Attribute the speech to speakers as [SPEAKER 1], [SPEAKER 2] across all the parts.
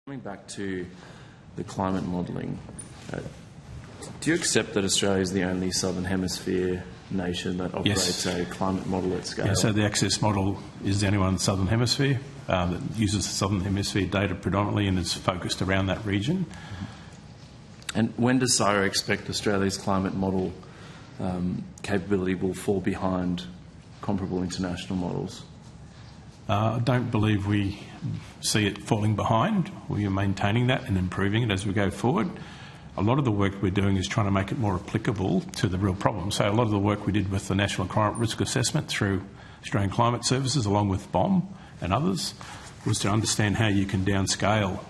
[SPEAKER 1] Coming back to the climate modelling, do you accept that Australia is the only Southern Hemisphere nation that operates a climate model at scale?
[SPEAKER 2] Yeah, so the Access model is the only one in the Southern Hemisphere that uses the Southern Hemisphere data predominantly and is focused around that region.
[SPEAKER 1] And when does Csiro expect Australia's climate model capability will fall behind comparable international models?
[SPEAKER 2] I don't believe we see it falling behind. We are maintaining that and improving it as we go forward. A lot of the work we're doing is trying to make it more applicable to the real problem. So a lot of the work we did with the National Climate Risk Assessment through Australian Climate Services, along with BOM and others, was to understand how you can downscale.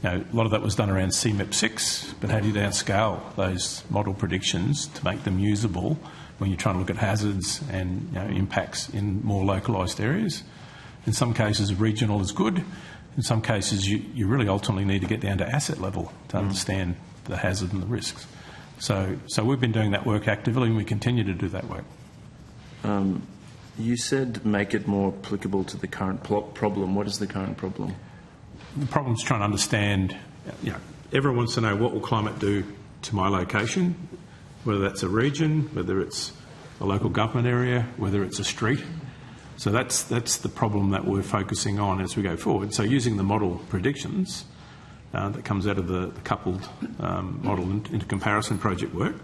[SPEAKER 2] A lot of that was done around CMIP6, but how do you downscale those model predictions to make them usable when you're trying to look at hazards and impacts in more localised areas? In some cases, regional is good. In some cases, you really ultimately need to get down to asset level to understand the hazard and the risks. So we've been doing that work actively, and we continue to do that work.
[SPEAKER 1] You said make it more applicable to the current problem. What is the current problem?
[SPEAKER 2] The problem is trying to understand, everyone wants to know what will climate do to my location, whether that's a region, whether it's a local government area, whether it's a street. So that's the problem that we're focusing on as we go forward. So using the model predictions that comes out of the coupled model into comparison project work,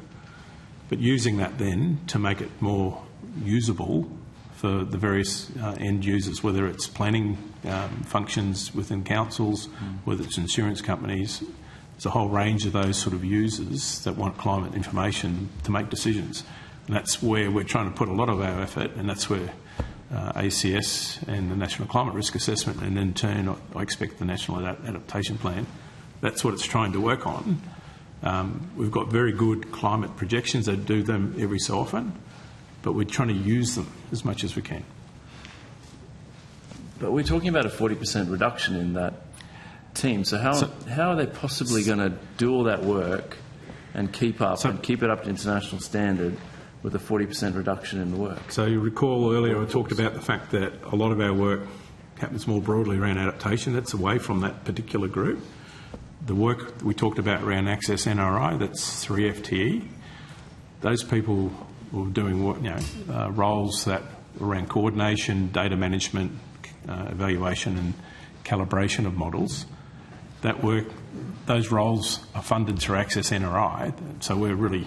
[SPEAKER 2] but using that then to make it more usable for the various end users, whether it's planning functions within councils, whether it's insurance companies. There's a whole range of those sort of users that want climate information to make decisions. And that's where we're trying to put a lot of our effort, and that's where ACS and the National Climate Risk Assessment, and in turn I expect the National Adaptation Plan, that's what it's trying to work on. We've got very good climate projections that do them every so often, but we're trying to use them as much as we can.
[SPEAKER 1] But we're talking about a 40% reduction in that team, so how are they possibly going to do all that work and keep it up to international standard with a 40% reduction in the work?
[SPEAKER 2] So you recall earlier I talked about the fact that a lot of our work happens more broadly around adaptation. That's away from that particular group. The work we talked about around Access NRI, that's 3 FTE. Those people were doing roles that around coordination, data management, evaluation and calibration of models. That work, those roles are funded through Access NRI, so we're really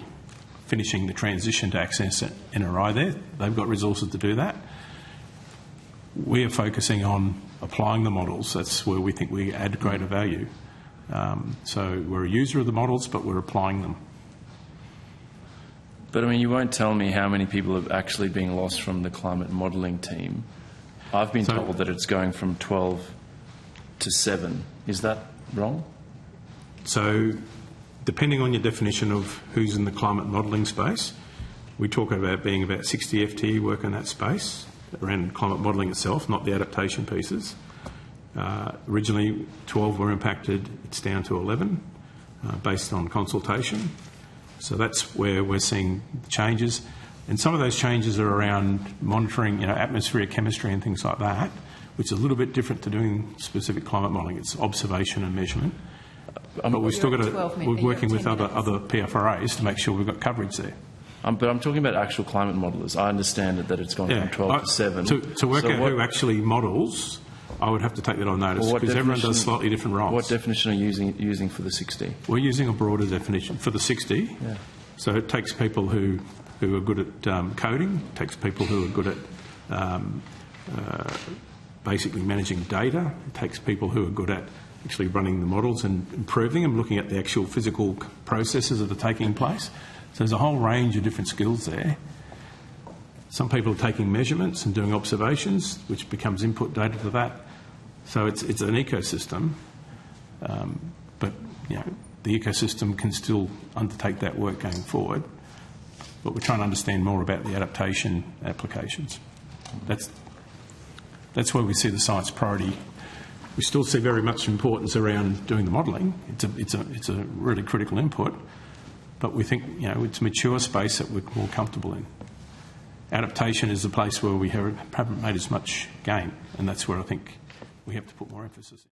[SPEAKER 2] finishing the transition to Access NRI there. They've got resources to do that. We are focusing on applying the models. That's where we think we add greater value. So we're a user of the models, but we're applying them.
[SPEAKER 1] But, I mean, you won't tell me how many people have actually been lost from the climate modelling team. I've been told that it's going from 12 to 7. Is that wrong?
[SPEAKER 2] So, depending on your definition of who's in the climate modelling space, we talk about being about 60 FTE work in that space, around climate modelling itself, not the adaptation pieces. Originally, 12 were impacted. It's down to 11 based on consultation. So that's where we're seeing changes. And some of those changes are around monitoring, atmospheric chemistry and things like that, which is a little bit different to doing specific climate modelling. It's observation and measurement. But we've still got to, we're working with other PFRAs to make sure we've got coverage there.
[SPEAKER 1] But I'm talking about actual climate modellers. I understand that it's gone from 12 to 7.
[SPEAKER 2] To work out who actually models, I would have to take that on notice, because everyone does slightly different roles.
[SPEAKER 1] What definition are you using for the 60?
[SPEAKER 2] We're using a broader definition for the 60. Yeah. So it takes people who are good at coding, takes people who are good at basically managing data, it takes people who are good at actually running the models and improving them, looking at the actual physical processes that are taking place. So there's a whole range of different skills there. Some people are taking measurements and doing observations, which becomes input data to that. So it's an ecosystem, but the ecosystem can still undertake that work going forward. But we're trying to understand more about the adaptation applications. That's where we see the science priority. We still see very much importance around doing the modelling. It's a really critical input, but we think it's a mature space that we're more comfortable in. Adaptation is the place where we haven't made as much gain, and that's where I think we have to put more emphasis.